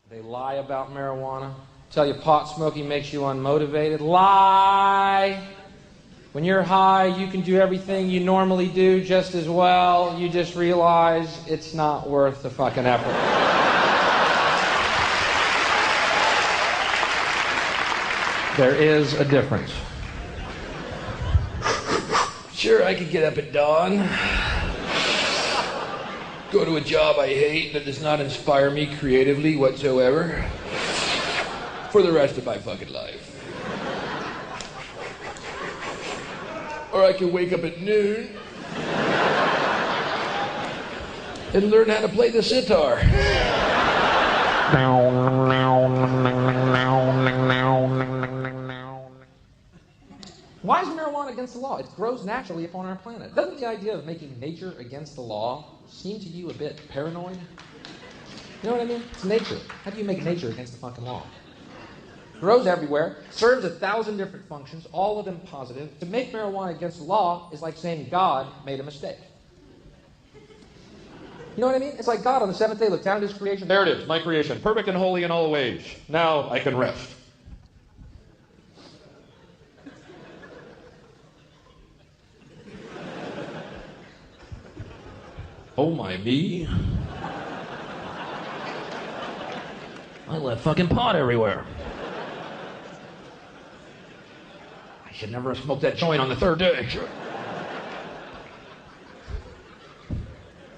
They lie about marijuana. Tell you pot smoking makes you unmotivated. Lie! When you're high, you can do everything you normally do just as well. You just realize it's not worth the fucking effort. There is a difference. Sure, I could get up at dawn, go to a job I hate that does not inspire me creatively whatsoever for the rest of my fucking life. Or I can wake up at noon and learn how to play the sitar. Why is marijuana against the law? It grows naturally upon our planet. Doesn't the idea of making nature against the law seem to you a bit paranoid? You know what I mean? It's nature. How do you make nature against the fucking law? Grows everywhere, serves 1,000 different functions, all of them positive. To make marijuana against the law is like saying God made a mistake. You know what I mean? It's like God on the seventh day looked down at his creation. There it is, my creation, perfect and holy in all ways. Now I can rest. Oh my me. I left fucking pot everywhere. I should never have smoked that joint on the third day.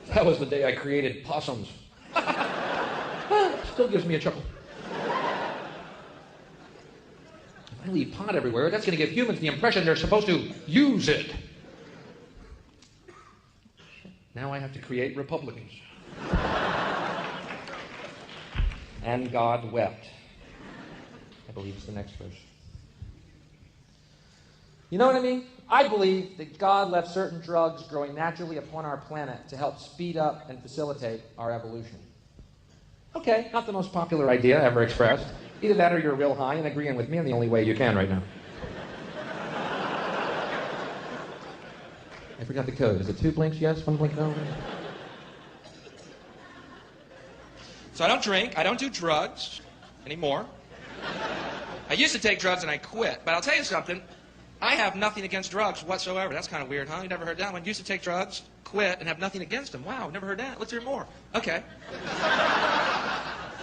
That was the day I created possums. Still gives me a chuckle. If I leave pot everywhere, that's going to give humans the impression they're supposed to use it. Now I have to create Republicans. And God wept. I believe it's the next verse. You know what I mean? I believe that God left certain drugs growing naturally upon our planet to help speed up and facilitate our evolution. Okay, not the most popular idea ever expressed. Either that or you're real high and agreeing with me in the only way you can right now. I forgot the code. Is it 2 blinks yes, 1 blink no? So I don't drink, I don't do drugs anymore. I used to take drugs and I quit, but I'll tell you something, I have nothing against drugs whatsoever. That's kind of weird, huh? You never heard that one? Used to take drugs, quit, and have nothing against them. Wow, never heard that. Let's hear more. Okay.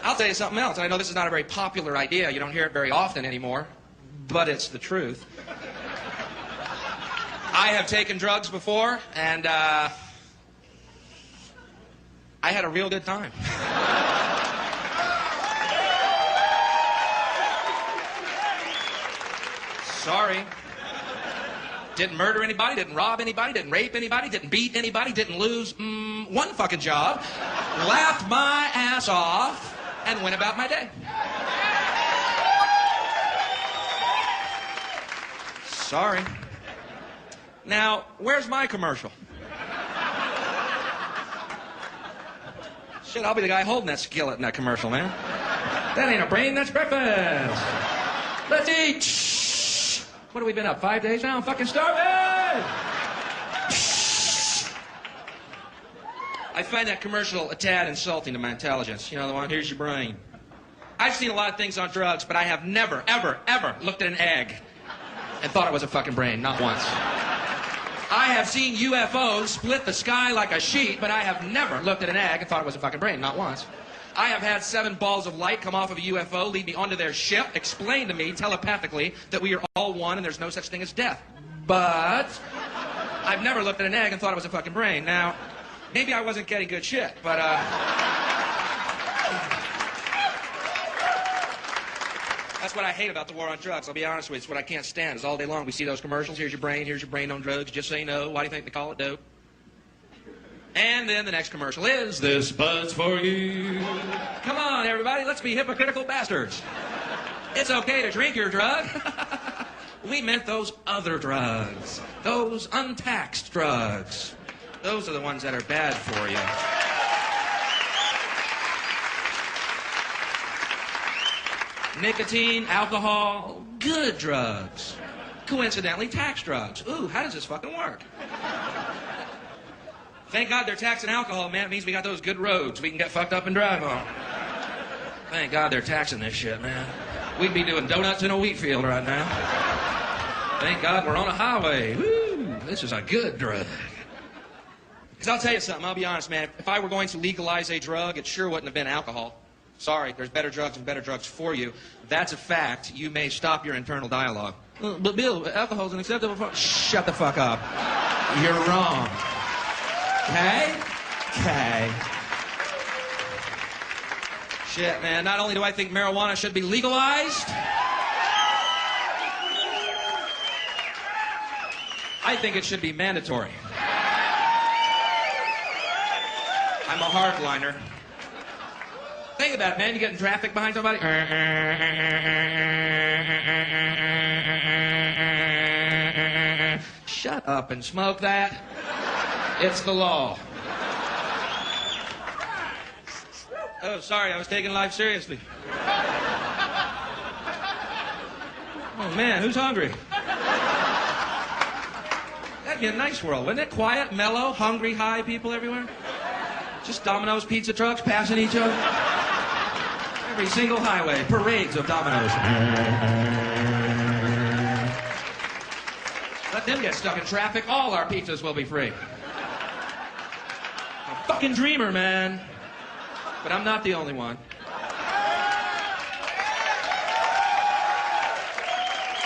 I'll tell you something else. I know this is not a very popular idea. You don't hear it very often anymore, but it's the truth. I have taken drugs before, and I had a real good time. Sorry. Didn't murder anybody, didn't rob anybody, didn't rape anybody, didn't beat anybody, didn't lose one fucking job. Laughed my ass off and went about my day. Sorry. Now, where's my commercial? Shit, I'll be the guy holding that skillet in that commercial, man. That ain't a brain, that's breakfast. Let's eat. What have we been up, 5 days now? I'm fucking starving! I find that commercial a tad insulting to my intelligence. You know the one, here's your brain. I've seen a lot of things on drugs, but I have never, ever, ever looked at an egg and thought it was a fucking brain, not once. I have seen UFOs split the sky like a sheet, but I have never looked at an egg and thought it was a fucking brain, not once. I have had 7 balls of light come off of a UFO, lead me onto their ship, explain to me telepathically that we are all one and there's no such thing as death. But I've never looked at an egg and thought it was a fucking brain. Now, maybe I wasn't getting good shit, but that's what I hate about the war on drugs. I'll be honest with you. It's what I can't stand is all day long we see those commercials. Here's your brain on drugs. Just say no. Why do you think they call it dope? And then the next commercial is, this buzz for you. Come on, everybody, let's be hypocritical bastards. It's okay to drink your drug. We meant those other drugs. Those untaxed drugs. Those are the ones that are bad for you. Nicotine, alcohol, good drugs. Coincidentally, tax drugs. Ooh, how does this fucking work? Thank God they're taxing alcohol, man. It means we got those good roads we can get fucked up and drive on. Thank God they're taxing this shit, man. We'd be doing donuts in a wheat field right now. Thank God we're on a highway. Woo, this is a good drug. Because I'll tell you something, I'll be honest, man. If I were going to legalize a drug, it sure wouldn't have been alcohol. Sorry, there's better drugs and better drugs for you. That's a fact. You may stop your internal dialogue. But Bill, alcohol's an acceptable form. Shut the fuck up. You're wrong. Okay? Okay. Shit, man. Not only do I think marijuana should be legalized, I think it should be mandatory. I'm a hardliner. Think about it, man. You get in traffic behind somebody. Shut up and smoke that. It's the law. Oh, sorry, I was taking life seriously. Oh, man, who's hungry? That'd be a nice world, wouldn't it? Quiet, mellow, hungry, high people everywhere. Just Domino's pizza trucks passing each other. Every single highway, parades of Domino's. Let them get stuck in traffic, all our pizzas will be free. I'm a fucking dreamer, man. But I'm not the only one.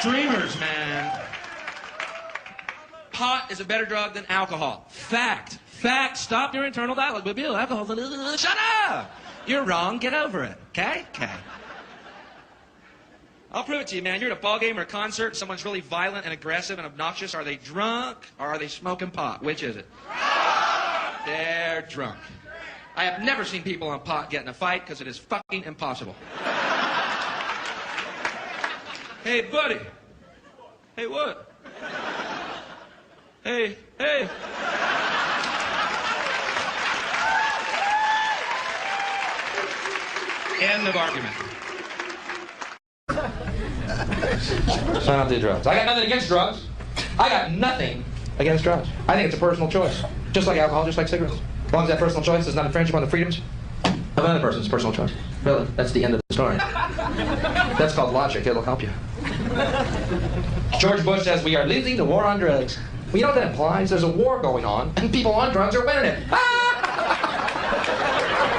Dreamers, man. Pot is a better drug than alcohol. Fact. Fact. Stop your internal dialogue. But Bill, alcohol's... Shut up! You're wrong. Get over it. Okay? Okay. I'll prove it to you, man. You're at a ball game or a concert. Someone's really violent and aggressive and obnoxious. Are they drunk or are they smoking pot? Which is it? They're drunk. I have never seen people on pot get in a fight because it is fucking impossible. Hey, buddy. Hey, what? Hey, hey. End of argument. So I don't do drugs. I got nothing against drugs. I got nothing against drugs. I think it's a personal choice. Just like alcohol, just like cigarettes. As long as that personal choice does not infringe upon the freedoms of another person's personal choice. Really, that's the end of the story. That's called logic. It'll help you. George Bush says we are losing the war on drugs. Well, you know what that implies? There's a war going on, and people on drugs are winning it.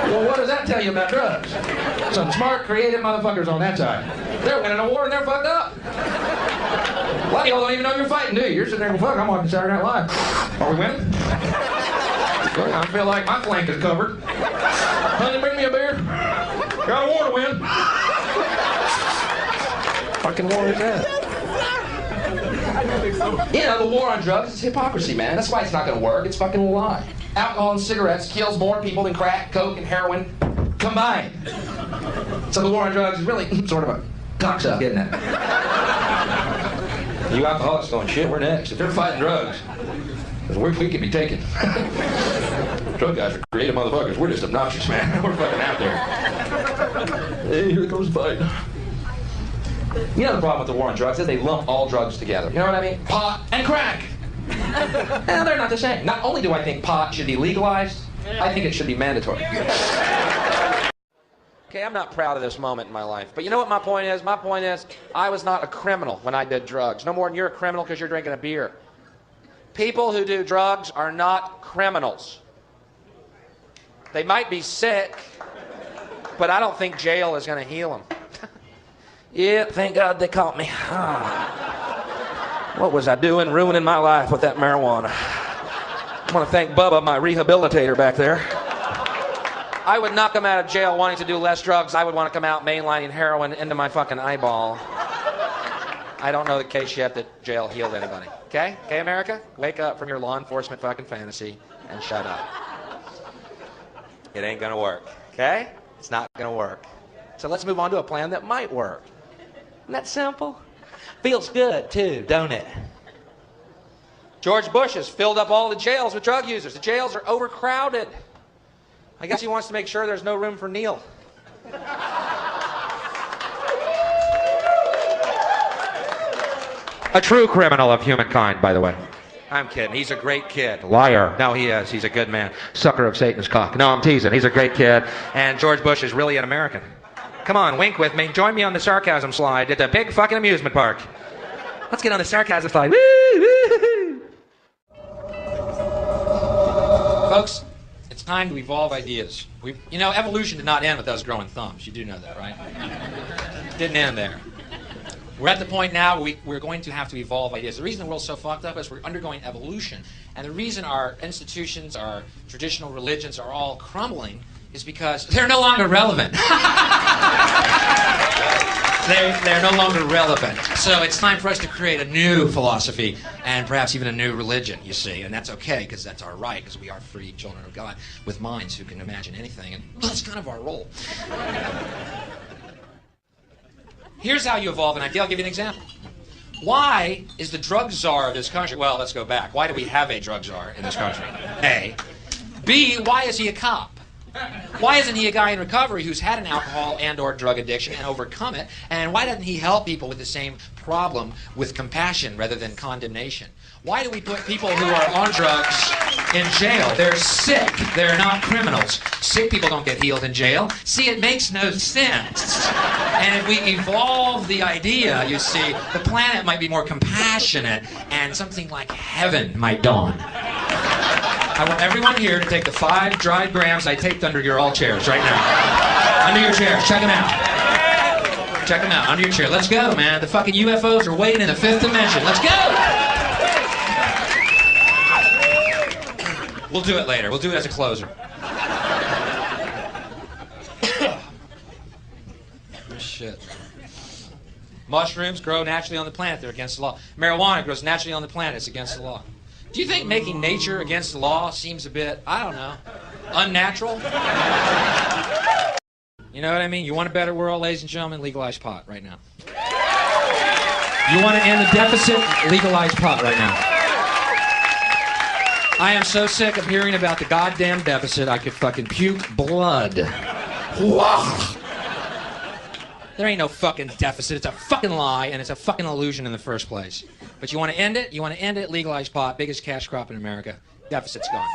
Well, what does that tell you about drugs? Some smart, creative motherfuckers on that side. They're winning a war and they're fucked up. A lot of y'all don't even know you're fighting, do you? You're sitting there going, fuck, I'm watching Saturday Night Live. Are we winning? I feel like my flank is covered. Honey, bring me a beer. Got a war to win. Fucking war is that? You know, the war on drugs is hypocrisy, man. That's why it's not going to work. It's fucking a lie. Alcohol and cigarettes kills more people than crack, coke, and heroin combined. So the war on drugs is really sort of a cocksuck, isn't it? You alcoholics going, shit, we're next. If they're fighting drugs, we can be taken. Drug guys are creative motherfuckers. We're just obnoxious, man. We're fucking out there. Hey, here comes the fight. You know the problem with the war on drugs is they lump all drugs together. You know what I mean? Pot and crack. And they're not the same. Not only do I think pot should be legalized, I think it should be mandatory. Okay, I'm not proud of this moment in my life. But you know what my point is? My point is, I was not a criminal when I did drugs. No more than you're a criminal because you're drinking a beer. People who do drugs are not criminals. They might be sick, but I don't think jail is going to heal them. Yeah, thank God they caught me. What was I doing ruining my life with that marijuana? I want to thank Bubba, my rehabilitator back there. I would not come out of jail wanting to do less drugs. I would want to come out mainlining heroin into my fucking eyeball. I don't know the case yet that jail healed anybody. Okay? Okay, America? Wake up from your law enforcement fucking fantasy and shut up. It ain't gonna work. Okay? It's not gonna work. So let's move on to a plan that might work. Isn't that simple? Feels good, too, don't it? George Bush has filled up all the jails with drug users. The jails are overcrowded. I guess he wants to make sure there's no room for Neil. A true criminal of humankind, by the way. I'm kidding. He's a great kid. Liar. No, he is. He's a good man. Sucker of Satan's cock. No, I'm teasing. He's a great kid. And George Bush is really an American. Come on, wink with me. Join me on the sarcasm slide at the big fucking amusement park. Let's get on the sarcasm slide. Woo, woo. Folks, it's time to evolve ideas. You know, evolution did not end with us growing thumbs. You do know that, right? It didn't end there. We're at the point now where we're going to have to evolve ideas. The reason the world's so fucked up is we're undergoing evolution. And the reason our institutions, our traditional religions are all crumbling is because they're no longer relevant. They're no longer relevant. So it's time for us to create a new philosophy and perhaps even a new religion, you see. And that's okay, because that's our right, because we are free children of God with minds who can imagine anything. And that's kind of our role. Here's how you evolve an idea. I'll give you an example. Why is the drug czar of this country? Well, let's go back. Why do we have a drug czar in this country? A. B. Why is he a cop? Why isn't he a guy in recovery who's had an alcohol and or drug addiction and overcome it? And why doesn't he help people with the same problem with compassion rather than condemnation? Why do we put people who are on drugs in jail? They're sick. They're not criminals. Sick people don't get healed in jail. See, it makes no sense. And if we evolve the idea, you see, the planet might be more compassionate and something like heaven might dawn. I want everyone here to take the 5 dried grams I taped under your all chairs right now. Under your chairs. Check them out. Check them out. Under your chair. Let's go, man. The fucking UFOs are waiting in the 5th dimension. Let's go! We'll do it later. We'll do it as a closer. Shit. Mushrooms grow naturally on the planet. They're against the law. Marijuana grows naturally on the planet. It's against the law. Do you think making nature against the law seems a bit, I don't know, unnatural? You know what I mean? You want a better world, ladies and gentlemen? Legalize pot right now. You want to end the deficit? Legalize pot right now. I am so sick of hearing about the goddamn deficit, I could fucking puke blood. Wow. There ain't no fucking deficit. It's a fucking lie, and it's a fucking illusion in the first place. But you want to end it? You want to end it? Legalize pot. Biggest cash crop in America. Deficit's gone.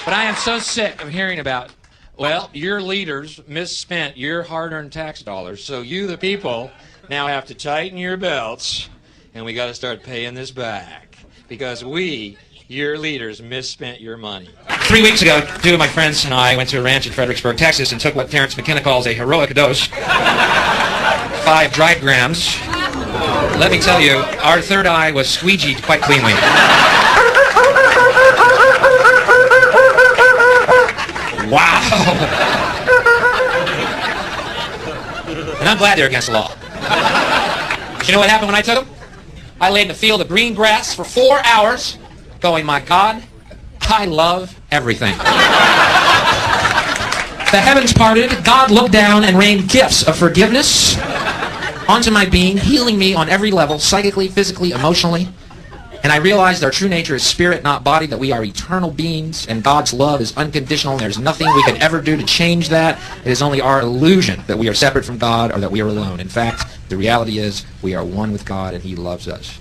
But I am so sick of hearing about, well, your leaders misspent your hard-earned tax dollars, so you, the people, now have to tighten your belts, and we got to start paying this back. Because we, your leaders, misspent your money. 3 weeks ago, 2 of my friends and I went to a ranch in Fredericksburg, Texas, and took what Terrence McKenna calls a heroic dose. 5 dried grams. Let me tell you, our third eye was squeegeed quite cleanly. Wow. And I'm glad they're against the law. You know what happened when I took them? I laid in a field of green grass for 4 hours, going, my God, I love everything. The heavens parted, God looked down and rained gifts of forgiveness onto my being, healing me on every level, psychically, physically, emotionally. And I realized our true nature is spirit, not body, that we are eternal beings, and God's love is unconditional, and there's nothing we can ever do to change that. It is only our illusion that we are separate from God or that we are alone. In fact, the reality is we are one with God, and He loves us.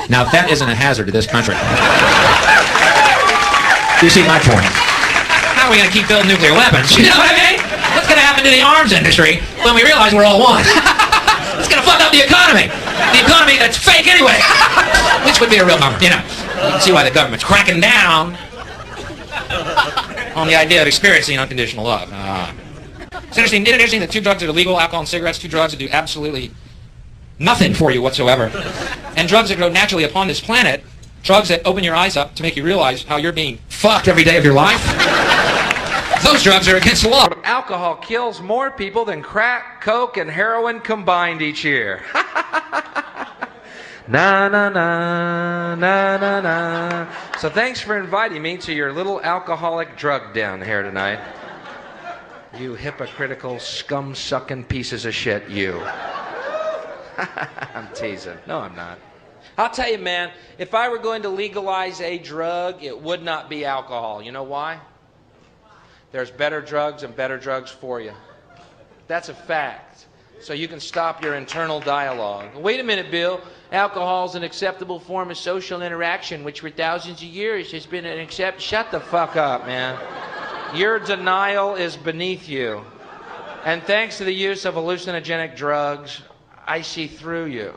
Now, that isn't a hazard to this country. You see my point. How are we going to keep building nuclear weapons? You know what I mean? What's going to happen to the arms industry when we realize we're all one? It's going to fuck up the economy. The economy that's fake anyway. Which would be a real bummer, you know. You can see why the government's cracking down on the idea of experiencing unconditional love. It's interesting, isn't it interesting that 2 drugs that are legal, alcohol and cigarettes, 2 drugs that do absolutely nothing for you whatsoever. And drugs that grow naturally upon this planet, drugs that open your eyes up to make you realize how you're being fucked every day of your life. Those drugs are against the law. Alcohol kills more people than crack, coke, and heroin combined each year. Na na na, na na na. So thanks for inviting me to your little alcoholic drug down here tonight. You hypocritical, scum-sucking pieces of shit, you. I'm teasing. No, I'm not. I'll tell you, man, if I were going to legalize a drug, it would not be alcohol. You know why? There's better drugs and better drugs for you. That's a fact. So you can stop your internal dialogue. Wait a minute, Bill. Alcohol is an acceptable form of social interaction, which for thousands of years has been an Shut the fuck up, man. Your denial is beneath you. And thanks to the use of hallucinogenic drugs, I see through you.